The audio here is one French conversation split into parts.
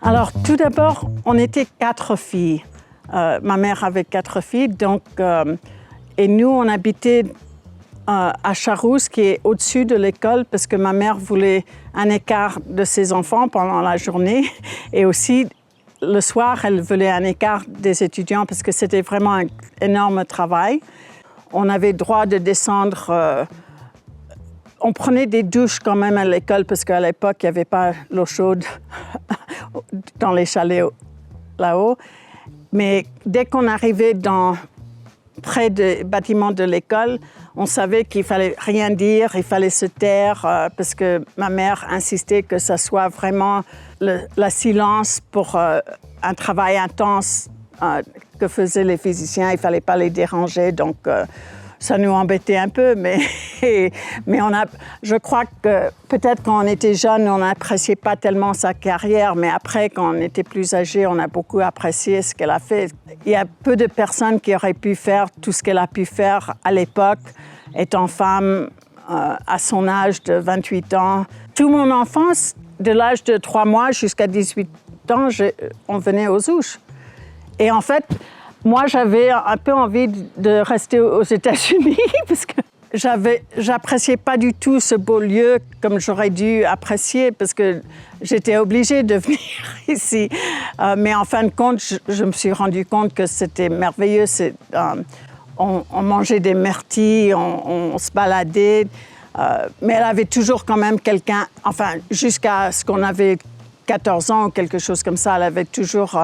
Alors, tout d'abord, on était 4 filles. Ma mère avait 4 filles, donc, et nous, on habitait à Charousse, qui est au-dessus de l'école, parce que ma mère voulait un écart de ses enfants pendant la journée. Et aussi, le soir, elle voulait un écart des étudiants, parce que c'était vraiment un énorme travail. On avait droit de descendre. On prenait des douches quand même à l'école, parce qu'à l'époque, il n'y avait pas l'eau chaude dans les chalets là-haut. Mais dès qu'on arrivait près des bâtiments de l'école, on savait qu'il fallait rien dire, il fallait se taire, parce que ma mère insistait que ça soit vraiment le silence pour un travail intense que faisaient les physiciens. Il ne fallait pas les déranger, donc ça nous embêtait un peu, mais je crois que peut-être quand on était jeune, on n'appréciait pas tellement sa carrière, mais après, quand on était plus âgé, on a beaucoup apprécié ce qu'elle a fait. Il y a peu de personnes qui auraient pu faire tout ce qu'elle a pu faire à l'époque, étant femme à son âge de 28 ans. Toute mon enfance, de l'âge de 3 mois jusqu'à 18 ans, on venait aux Ouches. Et en fait, moi, j'avais un peu envie de rester aux États-Unis parce que j'appréciais pas du tout ce beau lieu comme j'aurais dû apprécier parce que j'étais obligée de venir ici. Mais en fin de compte, je me suis rendu compte que c'était merveilleux. On mangeait des myrtilles, on se baladait. Mais elle avait toujours quand même quelqu'un, enfin, jusqu'à ce qu'on avait 14 ans ou quelque chose comme ça, elle avait toujours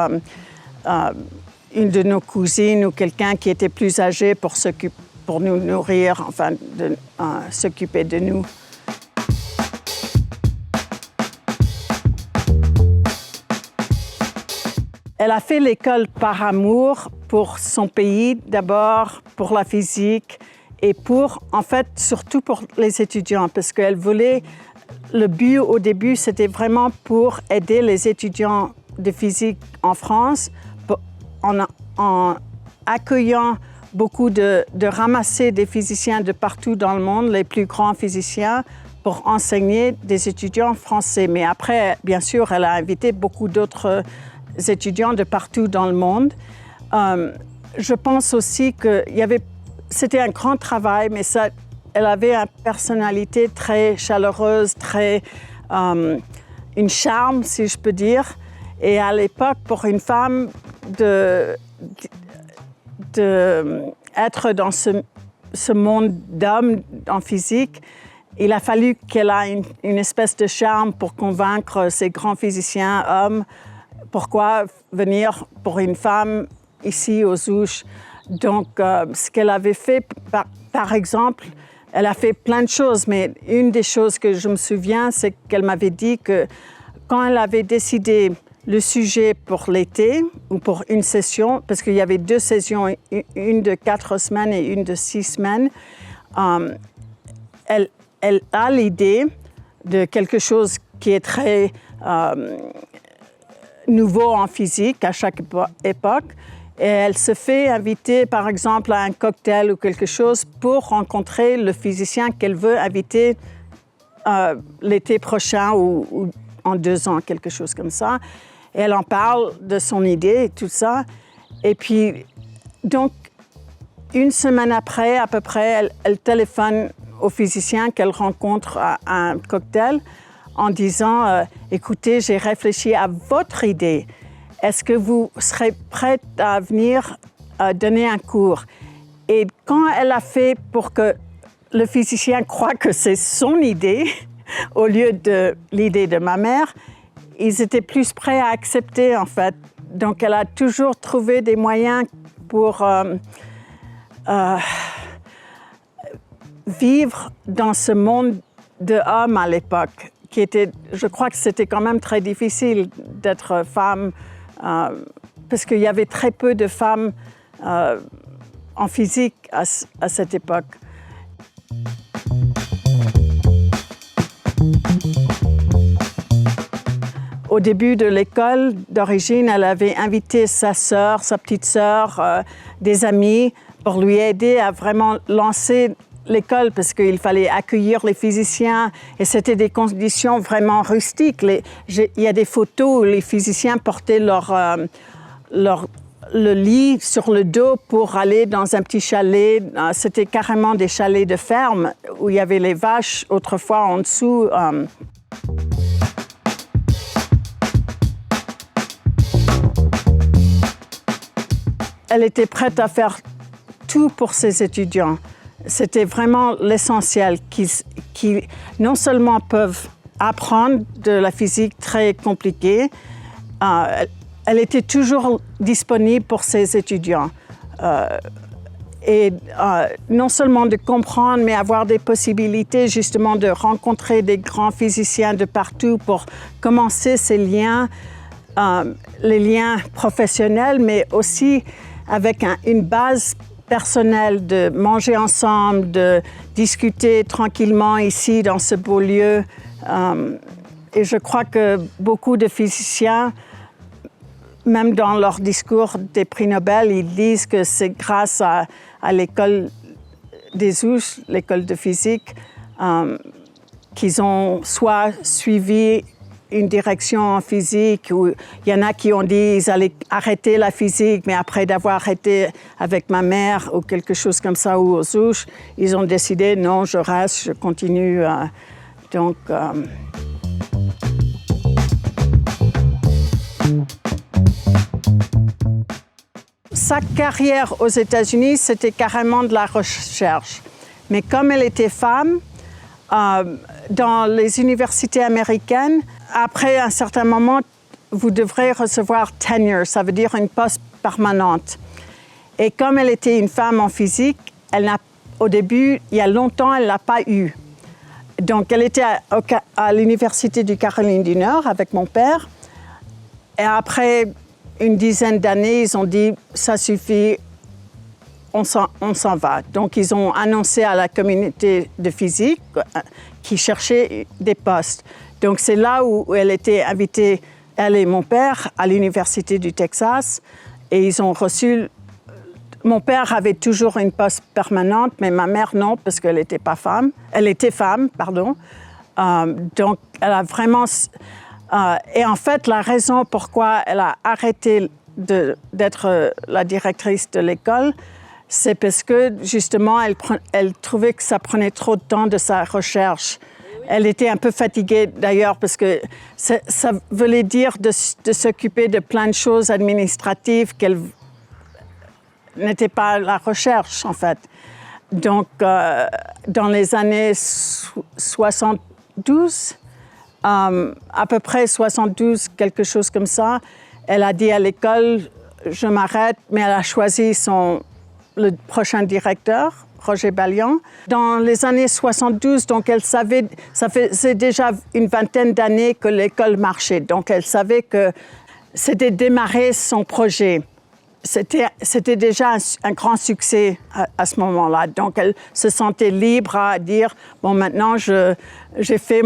une de nos cousines ou quelqu'un qui était plus âgé pour nous nourrir, enfin, s'occuper de nous. Elle a fait l'école par amour pour son pays d'abord, pour la physique et en fait, surtout pour les étudiants, parce qu'elle voulait, le but au début, c'était vraiment pour aider les étudiants de physique en France, en accueillant beaucoup de ramasser des physiciens de partout dans le monde, les plus grands physiciens, pour enseigner des étudiants français. Mais après, bien sûr, elle a invité beaucoup d'autres étudiants de partout dans le monde. Je pense aussi que c'était un grand travail, mais elle avait une personnalité très chaleureuse, une charme, si je peux dire. Et à l'époque, pour une femme être dans ce monde d'hommes en physique, il a fallu qu'elle ait une espèce de charme pour convaincre ces grands physiciens hommes pourquoi venir pour une femme ici aux Ouches. Donc, ce qu'elle avait fait, par exemple, elle a fait plein de choses, mais une des choses que je me souviens, c'est qu'elle m'avait dit que quand elle avait décidé le sujet pour l'été ou pour une session, parce qu'il y avait 2 sessions, une de 4 semaines et une de 6 semaines, elle a l'idée de quelque chose qui est très nouveau en physique à chaque époque. Et elle se fait inviter, par exemple, à un cocktail ou quelque chose pour rencontrer le physicien qu'elle veut inviter l'été prochain ou en 2 ans, quelque chose comme ça. Et elle en parle de son idée et tout ça. Et puis, donc, une semaine après, à peu près, elle téléphone au physicien qu'elle rencontre à un cocktail en disant « Écoutez, j'ai réfléchi à votre idée. Est-ce que vous serez prête à venir donner un cours ?» Et quand elle a fait pour que le physicien croie que c'est son idée, au lieu de l'idée de ma mère, ils étaient plus prêts à accepter, en fait. Donc, elle a toujours trouvé des moyens pour vivre dans ce monde d'hommes à l'époque, je crois que c'était quand même très difficile d'être femme, parce qu'il y avait très peu de femmes en physique à cette époque. Au début de l'école, d'origine, elle avait invité sa sœur, sa petite sœur, des amis, pour lui aider à vraiment lancer l'école parce qu'il fallait accueillir les physiciens et c'était des conditions vraiment rustiques. Il y a des photos où les physiciens portaient le lit sur le dos pour aller dans un petit chalet. C'était carrément des chalets de ferme où il y avait les vaches autrefois en dessous. Elle était prête à faire tout pour ses étudiants. C'était vraiment l'essentiel, qui non seulement peuvent apprendre de la physique très compliquée, elle était toujours disponible pour ses étudiants. Non seulement de comprendre, mais avoir des possibilités justement de rencontrer des grands physiciens de partout pour commencer ces liens, les liens professionnels, mais aussi avec une base personnelle de manger ensemble, de discuter tranquillement ici dans ce beau lieu. Et je crois que beaucoup de physiciens, même dans leur discours des prix Nobel, ils disent que c'est grâce à l'école des Ouches, l'école de physique, qu'ils ont soit suivi une direction en physique, ou il y en a qui ont dit qu'ils allaient arrêter la physique, mais après d'avoir arrêté avec ma mère ou quelque chose comme ça, ou aux Ouches, ils ont décidé non, je reste, je continue. Sa carrière aux États-Unis, c'était carrément de la recherche. Mais comme elle était femme, dans les universités américaines, après un certain moment, vous devrez recevoir tenure, ça veut dire une poste permanente. Et comme elle était une femme en physique, au début, il y a longtemps, elle ne l'a pas eu. Donc, elle était à l'université du Caroline du Nord avec mon père. Et après une dizaine d'années, ils ont dit « ça suffit, on s'en va ». Donc, ils ont annoncé à la communauté de physique qui cherchait des postes. Donc, c'est là où elle était invitée, elle et mon père, à l'université du Texas. Et ils ont reçu... Mon père avait toujours une poste permanente, mais ma mère, non, parce qu'elle n'était pas femme. Elle était femme, pardon. Donc, elle a vraiment... et en fait, la raison pourquoi elle a arrêté d'être la directrice de l'école, c'est parce que, justement, elle trouvait que ça prenait trop de temps de sa recherche. Elle était un peu fatiguée, d'ailleurs, parce que ça voulait dire de s'occuper de plein de choses administratives qu'elle n'était pas la recherche, en fait. Donc, dans les années 72, à peu près 72, quelque chose comme ça, elle a dit à l'école, je m'arrête, mais elle a choisi le prochain directeur, Roger Ballion. Dans les années 72, donc elle savait, ça faisait déjà une vingtaine d'années que l'école marchait. Donc elle savait que c'était démarrer son projet. C'était déjà un grand succès à ce moment-là. Donc elle se sentait libre à dire, bon maintenant j'ai fait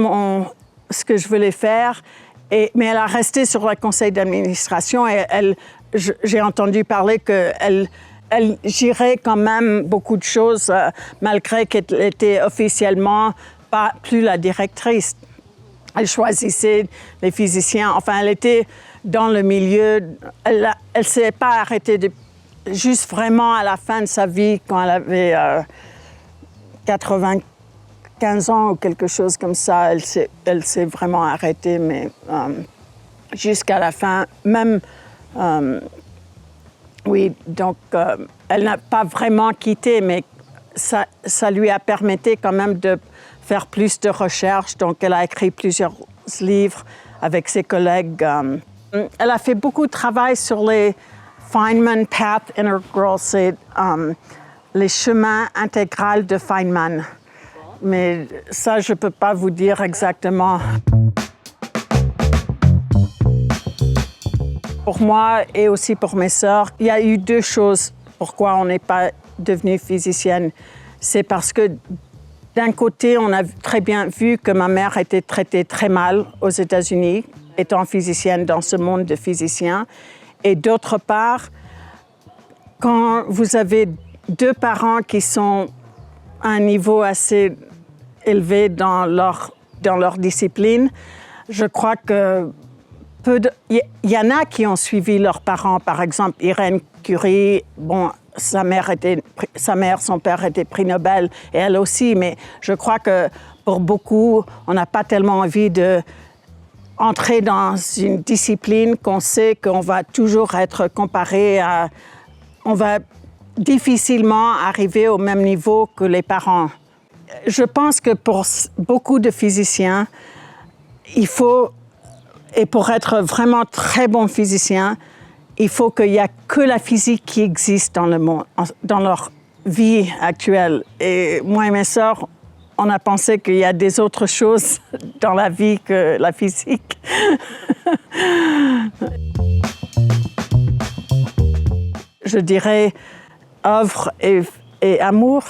ce que je voulais faire. Mais elle a resté sur le conseil d'administration et j'ai entendu parler qu'elle gérait quand même beaucoup de choses, malgré qu'elle était officiellement pas plus la directrice. Elle choisissait les physiciens. Enfin, elle était dans le milieu. Elle ne s'est pas arrêtée juste vraiment à la fin de sa vie, quand elle avait 95 ans ou quelque chose comme ça. Elle s'est vraiment arrêtée, mais jusqu'à la fin, même... oui, donc elle n'a pas vraiment quitté, mais ça lui a permis quand même de faire plus de recherches. Donc, elle a écrit plusieurs livres avec ses collègues. Elle a fait beaucoup de travail sur les Feynman Path Integral, c'est les chemins intégraux de Feynman. Mais ça, je ne peux pas vous dire exactement. Pour moi et aussi pour mes sœurs, il y a eu deux choses pourquoi on n'est pas devenue physicienne. C'est parce que d'un côté, on a très bien vu que ma mère était traitée très mal aux États-Unis, étant physicienne dans ce monde de physiciens. Et d'autre part, quand vous avez deux parents qui sont à un niveau assez élevé dans leur discipline. Je crois que il y en a qui ont suivi leurs parents. Par exemple, Irène Curie, bon, son père était prix Nobel et elle aussi, mais je crois que pour beaucoup, on n'a pas tellement envie d'entrer dans une discipline qu'on sait qu'on va toujours être comparé à... On va difficilement arriver au même niveau que les parents. Je pense que pour beaucoup de physiciens, il faut, et pour être vraiment très bon physicien, il faut qu'il n'y a que la physique qui existe dans le monde, dans leur vie actuelle. Et moi et mes sœurs, on a pensé qu'il y a des autres choses dans la vie que la physique. Je dirais œuvre et amour.